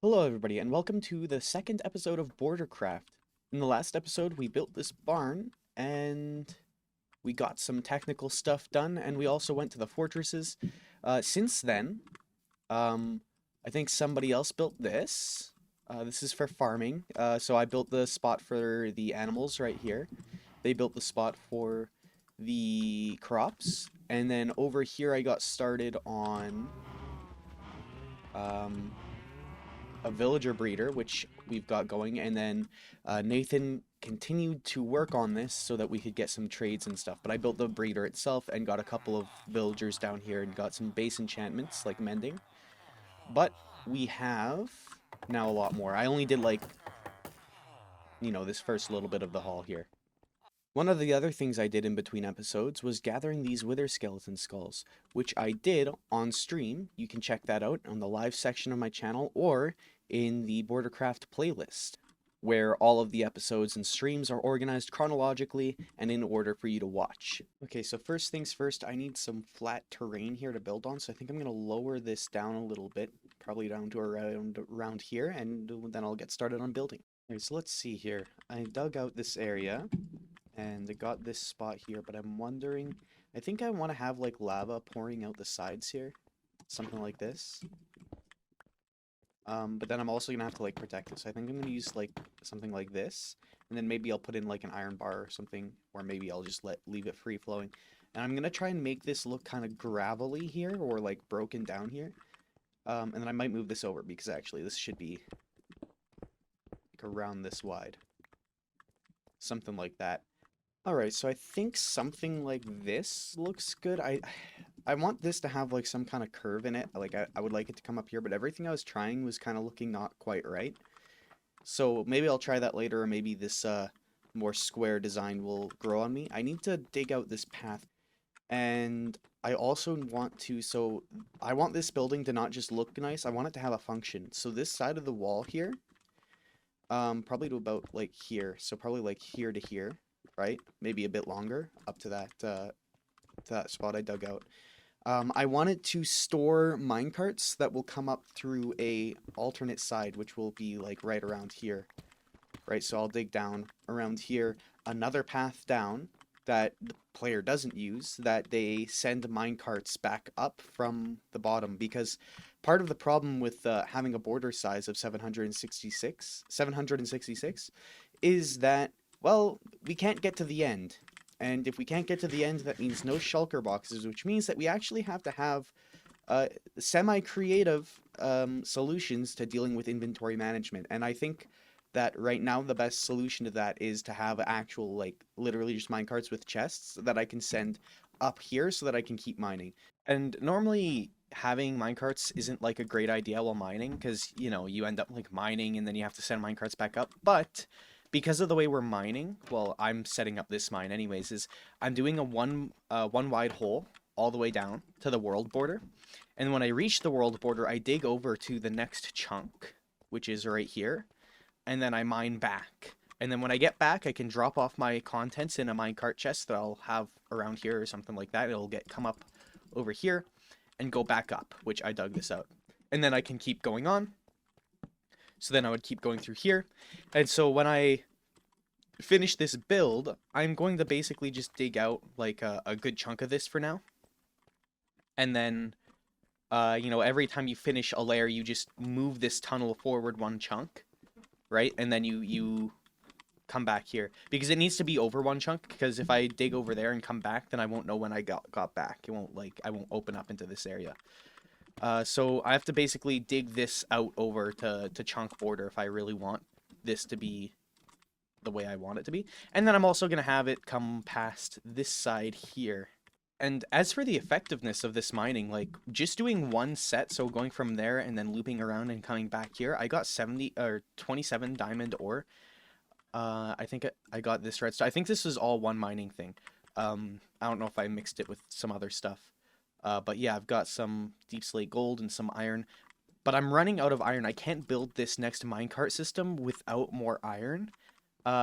Hello everybody, and welcome to the second episode of Bordercraft. In the last episode, we built this barn, and we got some technical stuff done, and we also went to the fortresses. Since then, um, I think somebody else built this. This is for farming. So I built the spot for the animals right here. They built the spot for the crops, and then over here I got started on um, a villager breeder, which we've got going, and then Nathan continued to work on this so that we could get some trades and stuff. But I built the breeder itself and got a couple of villagers down here and got some base enchantments like mending. But we have now a lot more. I only did like, this first little bit of the haul here. One of the other things I did in between episodes was gathering these wither skeleton skulls, which I did on stream. You can check that out on the live section of my channel or in the Bordercraft playlist, where all of the episodes and streams are organized chronologically and in order for you to watch. Okay, so first things first, I need some flat terrain here to build on, so I think I'm going to lower this down a little bit, probably down to around here, and then I'll get started on building. Okay, so let's see here. I dug out this area and I got this spot here, but I'm wondering, I think I want to have like lava pouring out the sides here, something like this. But then I'm also gonna have to like protect it, so I think I'm gonna use like something like this, and then maybe I'll put in like an iron bar or something, or maybe I'll just leave it free flowing. And I'm gonna try and make this look kind of gravelly here, or like broken down here. And then I might move this over because actually this should be like around this wide, something like that. Alright, so I think something like this looks good. I want this to have like some kind of curve in it. Like I would like it to come up here, but everything I was trying was kind of looking not quite right. So maybe I'll try that later, or maybe this more square design will grow on me. I need to dig out this path. And I also want to, so I want this building to not just look nice, I want it to have a function. So this side of the wall here, probably to about like here. So probably like here to here, right? Maybe a bit longer up to that spot I dug out. I wanted to store minecarts that will come up through a alternate side, which will be like right around here, right? So I'll dig down around here, another path down that the player doesn't use, that they send minecarts back up from the bottom, because part of the problem with having a border size of 766 is that, well, we can't get to the end. And if we can't get to the end, that means no shulker boxes, which means that we actually have to have semi-creative solutions to dealing with inventory management. And I think that right now the best solution to that is to have actual, like, literally just minecarts with chests that I can send up here so that I can keep mining. And normally having minecarts isn't like a great idea while mining because, you end up like mining and then you have to send minecarts back up. But because of the way we're mining, well, I'm setting up this mine anyways, is I'm doing a one wide hole all the way down to the world border. And when I reach the world border, I dig over to the next chunk, which is right here, and then I mine back. And then when I get back, I can drop off my contents in a minecart chest that I'll have around here or something like that. It'll come up over here and go back up, which I dug this out. And then I can keep going on. So then I would keep going through here. And so when I finish this build, I'm going to basically just dig out like a good chunk of this for now. And then, every time you finish a layer, you just move this tunnel forward one chunk, right? And then you come back here because it needs to be over one chunk, because if I dig over there and come back, then I won't know when I got back. It won't, like, I won't open up into this area. So I have to basically dig this out over to chunk border if I really want this to be the way I want it to be. And then I'm also going to have it come past this side here. And as for the effectiveness of this mining, like just doing one set, so going from there and then looping around and coming back here, I got 27 diamond ore. I think I got this redstone. I think this is all one mining thing. I don't know if I mixed it with some other stuff. But yeah, I've got some deep slate gold and some iron. But I'm running out of iron. I can't build this next minecart system without more iron.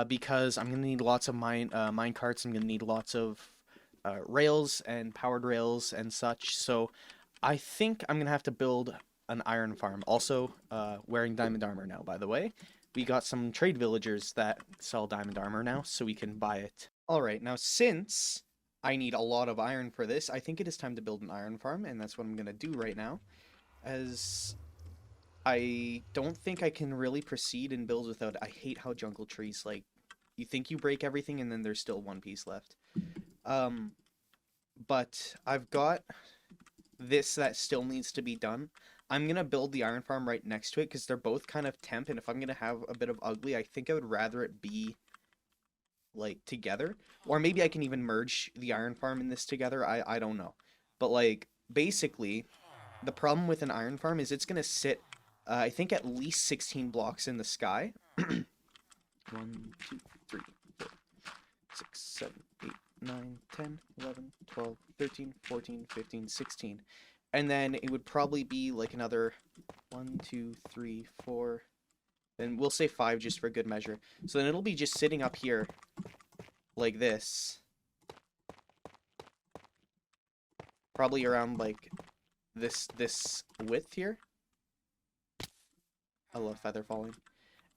Because I'm going to need lots of minecarts. I'm going to need lots of rails and powered rails and such. So I think I'm going to have to build an iron farm. Also, wearing diamond armor now, by the way. We got some trade villagers that sell diamond armor now, so we can buy it. Alright, now since I need a lot of iron for this, I think it is time to build an iron farm, and that's what I'm going to do right now. As I don't think I can really proceed and build without it. I hate how jungle trees, like, you think you break everything and then there's still one piece left. But I've got this that still needs to be done. I'm going to build the iron farm right next to it because they're both kind of temp, and if I'm going to have a bit of ugly, I think I would rather it be, like, together. Or maybe I can even merge the iron farm in this together. I don't know. But, like, basically, the problem with an iron farm is it's going to sit, I think, at least 16 blocks in the sky. 1, 2, 3, 4, 6, 7, 8, 9, 10, 11, 12, 13, 14, 15, 16. And then it would probably be like another 1, 2, 3, 4. Then we'll say 5 just for good measure. So then it'll be just sitting up here like this. Probably around like this width here. I love feather falling.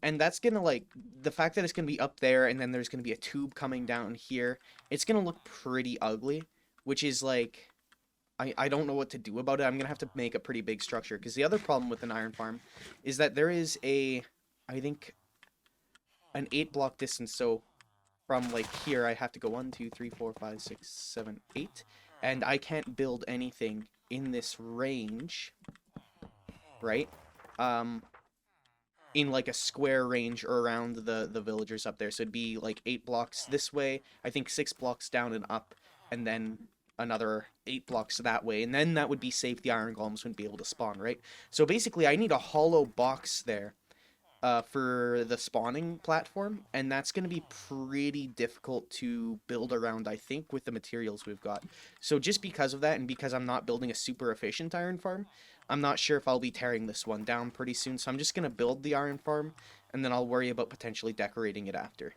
And that's gonna, like, the fact that it's gonna be up there and then there's gonna be a tube coming down here, it's gonna look pretty ugly, which is like, I don't know what to do about it. I'm gonna have to make a pretty big structure, because the other problem with an iron farm is that there is a, I think, an 8-block distance. So from like here, I have to go 1, 2, 3, 4, 5, 6, 7, 8, and I can't build anything in this range, right? In like a square range or around the villagers up there. So it'd be like 8 blocks this way, I think 6 blocks down and up, and then another 8 blocks that way, and then that would be safe. The iron golems wouldn't be able to spawn, right? So basically I need a hollow box there for the spawning platform, and that's going to be pretty difficult to build around, I think, with the materials we've got. So just because of that, and because I'm not building a super efficient iron farm, I'm not sure if I'll be tearing this one down pretty soon. So I'm just going to build the iron farm, and then I'll worry about potentially decorating it after.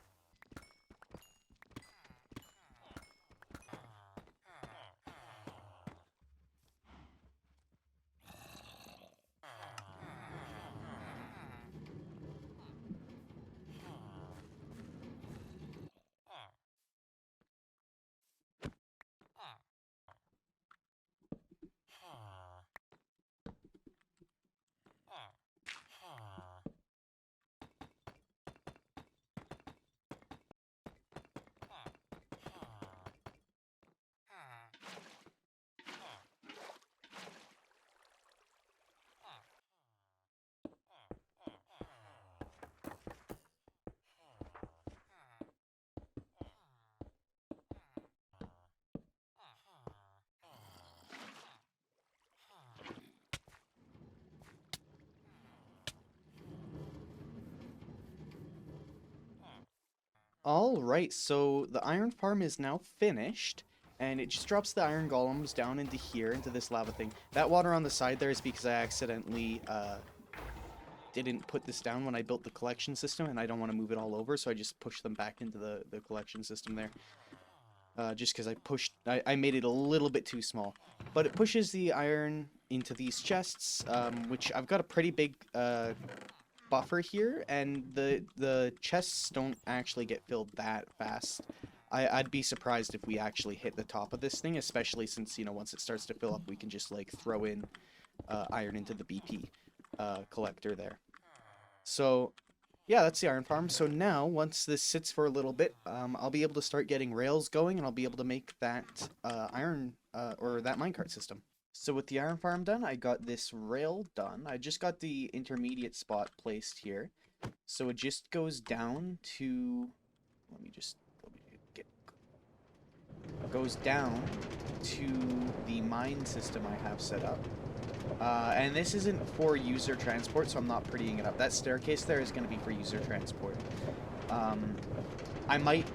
Alright, so the iron farm is now finished, and it just drops the iron golems down into here, into this lava thing. That water on the side there is because I accidentally didn't put this down when I built the collection system, and I don't want to move it all over, so I just pushed them back into the collection system there. Just because I made it a little bit too small. But it pushes the iron into these chests, which I've got a pretty big buffer here, and the chests don't actually get filled that fast. I'd be surprised if we actually hit the top of this thing, especially since, you know, once it starts to fill up, we can just, like, throw in iron into the BP collector there. So, yeah, that's the iron farm. So now, once this sits for a little bit, I'll be able to start getting rails going, and I'll be able to make that or that minecart system. So with the iron farm done, I got this rail done. I just got the intermediate spot placed here. So it just goes down to, let me get, goes down to the mine system I have set up. And this isn't for user transport, so I'm not prettying it up. That staircase there is going to be for user transport. I might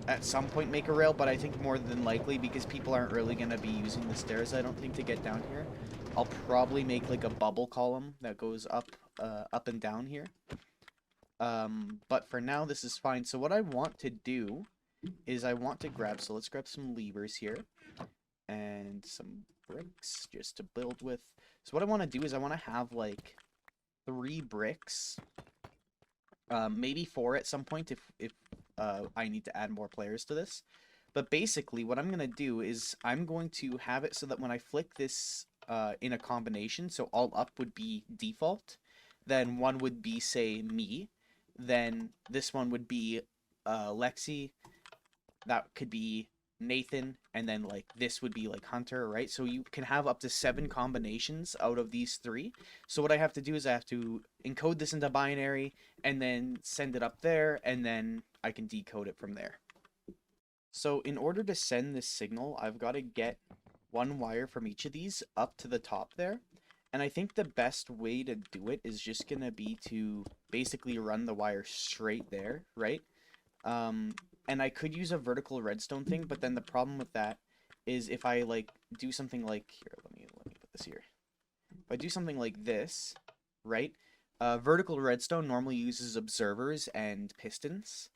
at some point make a rail, but I think more than likely, because people aren't really going to be using the stairs, I don't think, to get down here, I'll probably make like a bubble column that goes up and down here. But for now, this is fine. So what I want to do is I want to grab, so let's grab some levers here. and some bricks just to build with. So what I want to do is I want to have like 3 bricks, maybe 4 at some point if I need to add more players to this. But basically, what I'm gonna do is I'm going to have it so that when I flick this in a combination, so all up would be default, then one would be, say, me, then this one would be Lexi, that could be Nathan, and then like this would be like Hunter, right? So you can have up to 7 combinations out of these 3. So what I have to do is I have to encode this into binary and then send it up there, and then I can decode it from there. So in order to send this signal, I've got to get 1 wire from each of these up to the top there. And I think the best way to do it is just going to be to basically run the wire straight there, right? And I could use a vertical redstone thing, but then the problem with that is if I like do something like here, let me put this here. If I do something like this, right? Vertical redstone normally uses observers and pistons,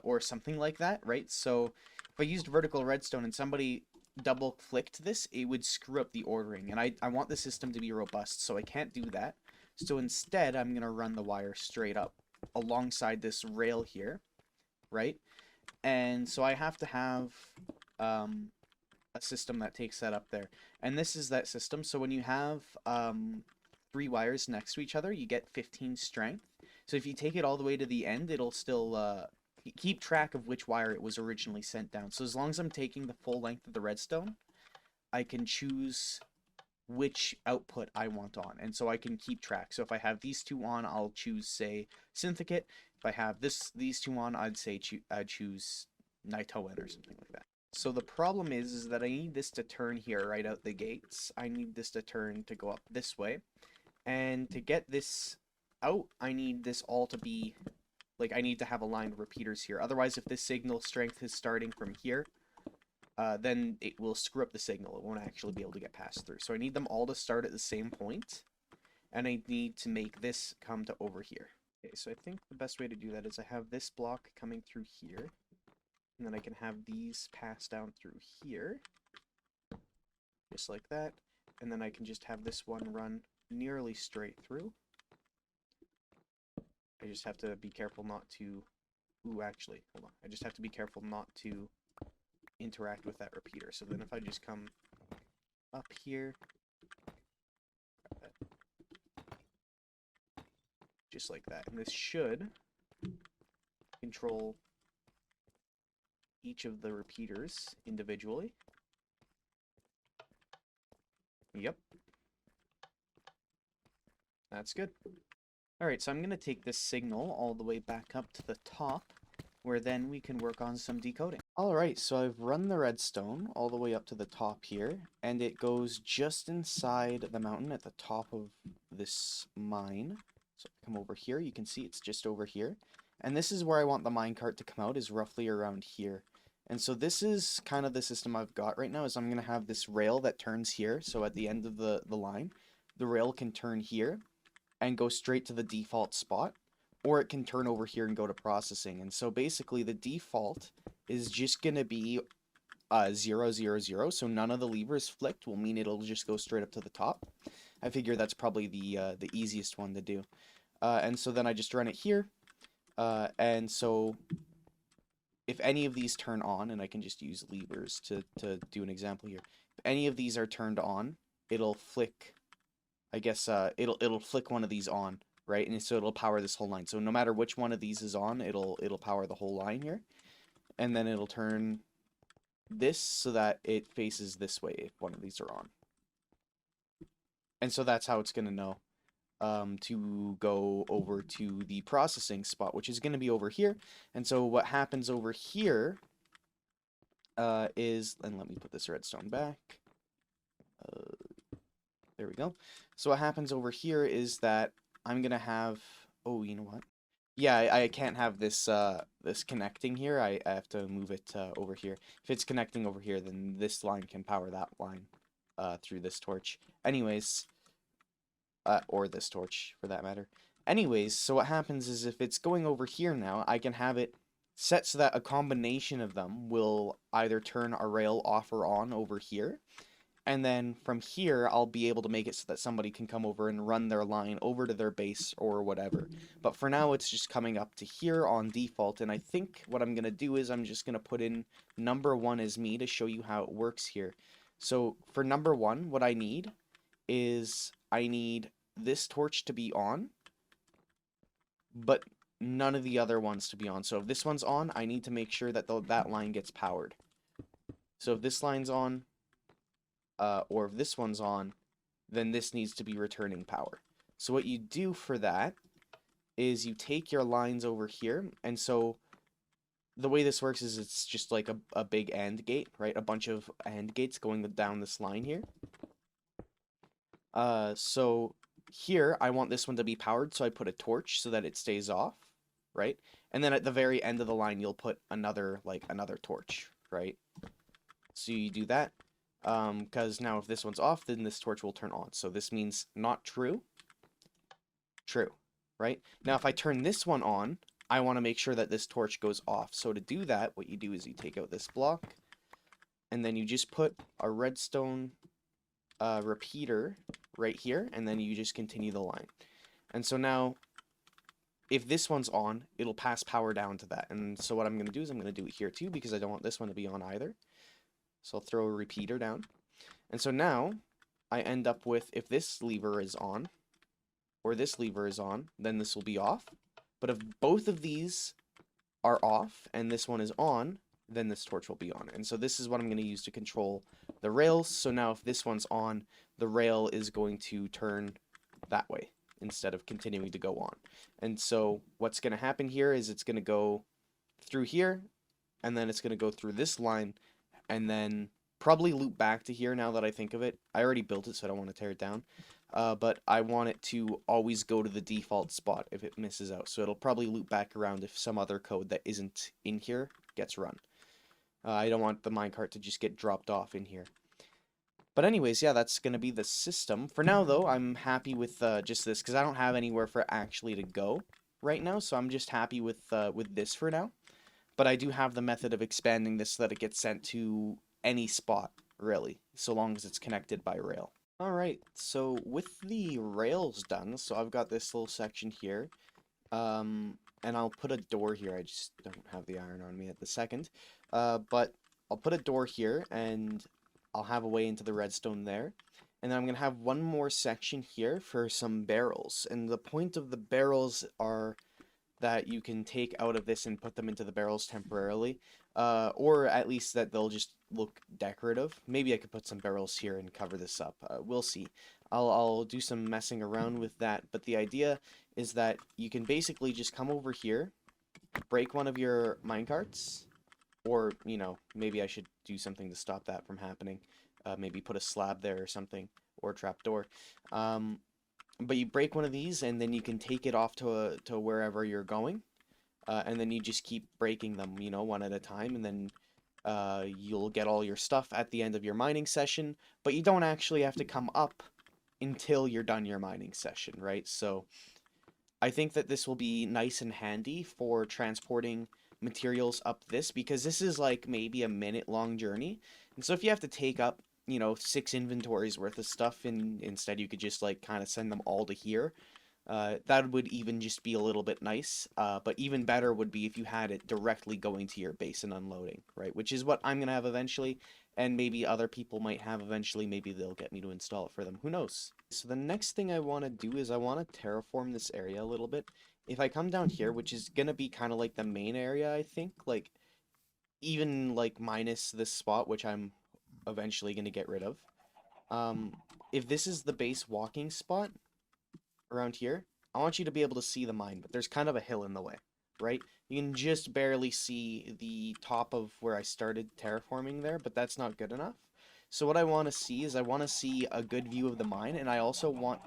or something like that, right? So if I used vertical redstone and somebody double clicked this, it would screw up the ordering, and I want the system to be robust, so I can't do that. So instead, I'm gonna run the wire straight up alongside this rail here, right? And so I have to have a system that takes that up there. And this is that system. So when you have 3 wires next to each other, you get 15 strength. So if you take it all the way to the end, it'll still keep track of which wire it was originally sent down. So as long as I'm taking the full length of the redstone, I can choose which output I want on, and so I can keep track. So if I have these 2 on, I'll choose, say, Syndicate. If I have these 2 on, I'd say I'd choose Nitoen or something like that. So the problem is that I need this to turn here right out the gates. I need this to turn to go up this way, and to get this out, I need this all to be like, I need to have aligned repeaters here. Otherwise, if this signal strength is starting from here, then it will screw up the signal. It won't actually be able to get passed through. So I need them all to start at the same point, and I need to make this come to over here. Okay, so I think the best way to do that is I have this block coming through here, and then I can have these pass down through here, just like that, and then I can just have this one run nearly straight through. I just have to be careful not to... Ooh, actually, hold on. I just have to be careful not to interact with that repeater. So then if I just come up here, just like that, and this should control each of the repeaters individually. Yep. That's good. Alright, so I'm going to take this signal all the way back up to the top, where then we can work on some decoding. Alright, so I've run the redstone all the way up to the top here, and it goes just inside the mountain at the top of this mine. So if I come over here, you can see it's just over here. And this is where I want the minecart to come out, is roughly around here. And so this is kind of the system I've got right now, is I'm going to have this rail that turns here, so at the end of the line, the rail can turn here and go straight to the default spot, or it can turn over here and go to processing. And so basically the default is just going to be 0, 0, 0, so none of the levers flicked will mean it'll just go straight up to the top. I figure that's probably the easiest one to do. And so then I just run it here, and so if any of these turn on, and I can just use levers to do an example here, if any of these are turned on, it'll flick, I guess it'll flick one of these on, right? And so it'll power this whole line. So no matter which one of these is on, it'll power the whole line here. And then it'll turn this so that it faces this way if one of these are on. And so that's how it's going to know to go over to the processing spot, which is going to be over here. And so what happens over here is, and let me put this redstone back. There we go. So what happens over here is that I'm gonna have, oh, you know what? Yeah, I can't have this this connecting here. I have to move it over here. If it's connecting over here, then this line can power that line through this torch. Anyways, or this torch for that matter. Anyways, so what happens is if it's going over here now, I can have it set so that a combination of them will either turn a rail off or on over here. And then from here, I'll be able to make it so that somebody can come over and run their line over to their base or whatever. But for now, it's just coming up to here on default. And I think what I'm going to do is I'm just going to put in number 1 as me to show you how it works here. So for number 1, what I need is I need this torch to be on, but none of the other ones to be on. So if this one's on, I need to make sure that that line gets powered. So if this line's on, or if this one's on, then this needs to be returning power. So what you do for that is you take your lines over here, and so the way this works is it's just like a big AND gate, right? A bunch of AND gates going down this line here. So here I want this one to be powered, so I put a torch so that it stays off, right? And then at the very end of the line, you'll put another torch, right? So you do that. Because now if this one's off, then this torch will turn on. So this means not true, true, right? Now if I turn this one on, I want to make sure that this torch goes off. So to do that, what you do is you take out this block, and then you just put a redstone repeater right here, and then you just continue the line. And so now, if this one's on, it'll pass power down to that. And so what I'm going to do is I'm going to do it here too, because I don't want this one to be on either. So I'll throw a repeater down. And so now I end up with, if this lever is on, or this lever is on, then this will be off. But if both of these are off and this one is on, then this torch will be on. And so this is what I'm going to use to control the rails. So now if this one's on, the rail is going to turn that way instead of continuing to go on. And so what's going to happen here is it's going to go through here, and then it's going to go through this line, and then probably loop back to here now that I think of it. I already built it, so I don't want to tear it down. But I want it to always go to the default spot if it misses out. So it'll probably loop back around if some other code that isn't in here gets run. I don't want the minecart to just get dropped off in here. But anyways, yeah, that's going to be the system. For now, though, I'm happy with just this, because I don't have anywhere for it actually to go right now. So I'm just happy with this for now. But I do have the method of expanding this so that it gets sent to any spot, really, so long as it's connected by rail. Alright, so with the rails done, so I've got this little section here, and I'll put a door here. I just don't have the iron on me at the second, but I'll put a door here, and I'll have a way into the redstone there. And then I'm going to have one more section here for some barrels, and the point of the barrels are that you can take out of this and put them into the barrels temporarily, or at least that they'll just look decorative. Maybe I could put some barrels here and cover this up. We'll see. I'll do some messing around with that, but the idea is that you can basically just come over here, break one of your minecarts, or, you know, maybe I should do something to stop that from happening. Maybe put a slab there or something, or a trapdoor. But you break one of these, and then you can take it off to wherever you're going, and then you just keep breaking them, you know, one at a time, and then you'll get all your stuff at the end of your mining session, but you don't actually have to come up until you're done your mining session, right? So I think that this will be nice and handy for transporting materials up this, because this is like maybe a minute-long journey, and so if you have to take up, you know, 6 inventories worth of stuff, and instead you could just like kind of send them all to here, that would even just be a little bit nice. But even better would be if you had it directly going to your base and unloading, right? Which is what I'm gonna have eventually, and maybe other people might have eventually. Maybe they'll get me to install it for them, who knows. So the next thing I want to do is I want to terraform this area a little bit. If I come down here, which is gonna be kind of like the main area, I think, like even like minus this spot, which I'm eventually going to get rid of. If this is the base walking spot around here, I want you to be able to see the mine, but there's kind of a hill in the way, right? You can just barely see the top of where I started terraforming there, but that's not good enough. So what I want to see is I want to see a good view of the mine, and I also want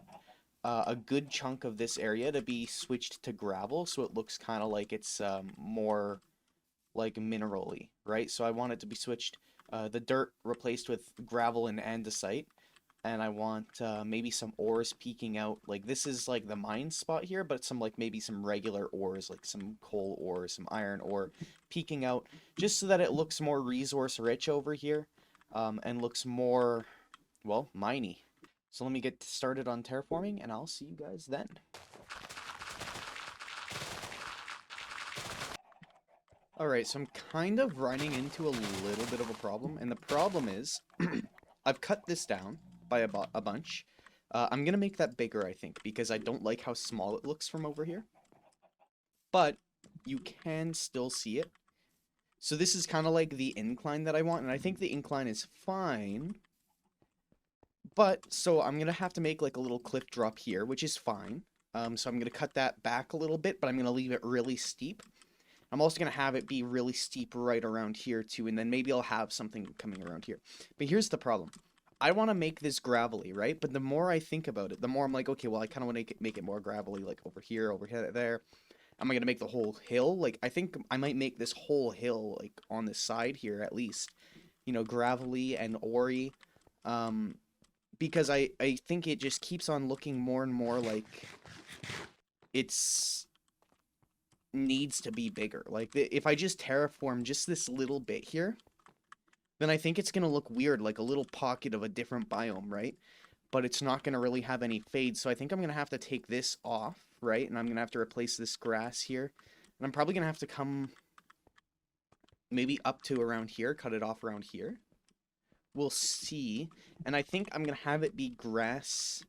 a good chunk of this area to be switched to gravel, so it looks kind of like it's more like mineral-y, right? So I want it to be switched, the dirt replaced with gravel and andesite, and I want maybe some ores peeking out. Like this is like the mine spot here, but some like maybe some regular ores, like some coal ore, some iron ore peeking out, just so that it looks more resource rich over here, and looks more, well, miney. So let me get started on terraforming, and I'll see you guys then. Alright, so I'm kind of running into a little bit of a problem, and the problem is, I've cut this down by a bunch. I'm gonna make that bigger, I think, because I don't like how small it looks from over here. But, you can still see it. So this is kind of like the incline that I want, and I think the incline is fine. But, so I'm gonna have to make like a little cliff drop here, which is fine. So I'm gonna cut that back a little bit, but I'm gonna leave it really steep. I'm also going to have it be really steep right around here too, and then maybe I'll have something coming around here. But here's the problem. I want to make this gravelly, right? But the more I think about it, the more I'm like, okay, well, I kind of want to make it more gravelly, like over here, there. Am I going to make the whole hill? Like, I think I might make this whole hill, like, on the side here, at least, you know, gravelly and ore-y. Because I think it just keeps on looking more and more like it's needs to be bigger. Like, if I just terraform just this little bit here, then I think it's going to look weird, like a little pocket of a different biome, right? But it's not going to really have any fade, so I think I'm going to have to take this off, right? And I'm going to have to replace this grass here. And I'm probably going to have to come maybe up to around here, cut it off around here. We'll see. And I think I'm going to have it be grass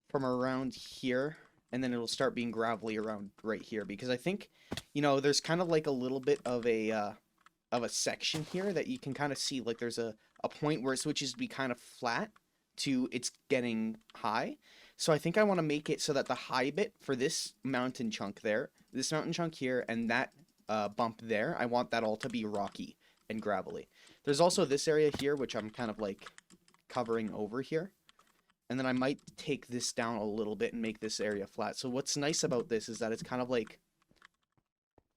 from around here, and then it'll start being gravelly around right here, because I think, you know, there's kind of like a little bit of a section here that you can kind of see, like there's a point where it switches to be kind of flat to it's getting high. So I think I want to make it so that the high bit for this mountain chunk there, this mountain chunk here, and that bump there, I want that all to be rocky and gravelly. There's also this area here, which I'm kind of like covering over here. And then I might take this down a little bit and make this area flat. So what's nice about this is that it's kind of like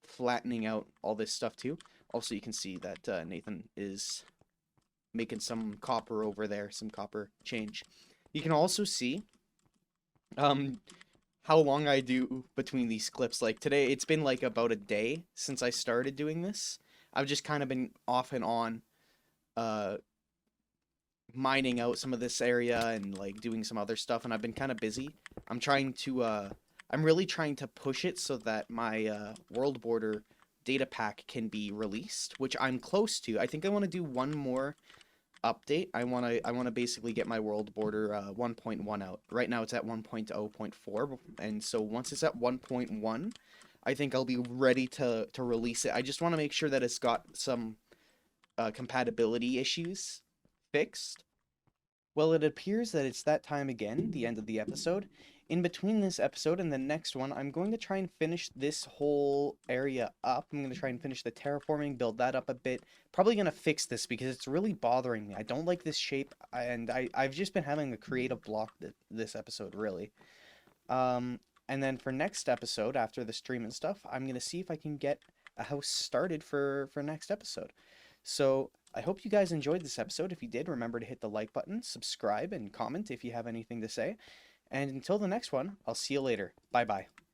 flattening out all this stuff too. Also, you can see that Nathan is making some copper over there, some copper change. You can also see how long I do between these clips. Like today, it's been like about a day since I started doing this. I've just kind of been off and on mining out some of this area and like doing some other stuff, and I've been kind of busy. I'm really trying to push it so that my world border data pack can be released, which I'm close to. I think I want to do one more update. I want to basically get my world border 1.1 out. Right now it's at 1.0.4, and so once it's at 1.1, I think I'll be ready to release it. I just want to make sure that it's got some compatibility issues fixed. Well, it appears that it's that time again, the end of the episode. In between this episode and the next one, I'm going to try and finish this whole area up. I'm going to try and finish the terraforming, build that up a bit. Probably going to fix this because it's really bothering me. I don't like this shape, and I've just been having a creative block this episode, really. And then for next episode, after the stream and stuff, I'm going to see if I can get a house started for next episode. So I hope you guys enjoyed this episode. If you did, remember to hit the like button, subscribe, and comment if you have anything to say. And until the next one, I'll see you later. Bye-bye.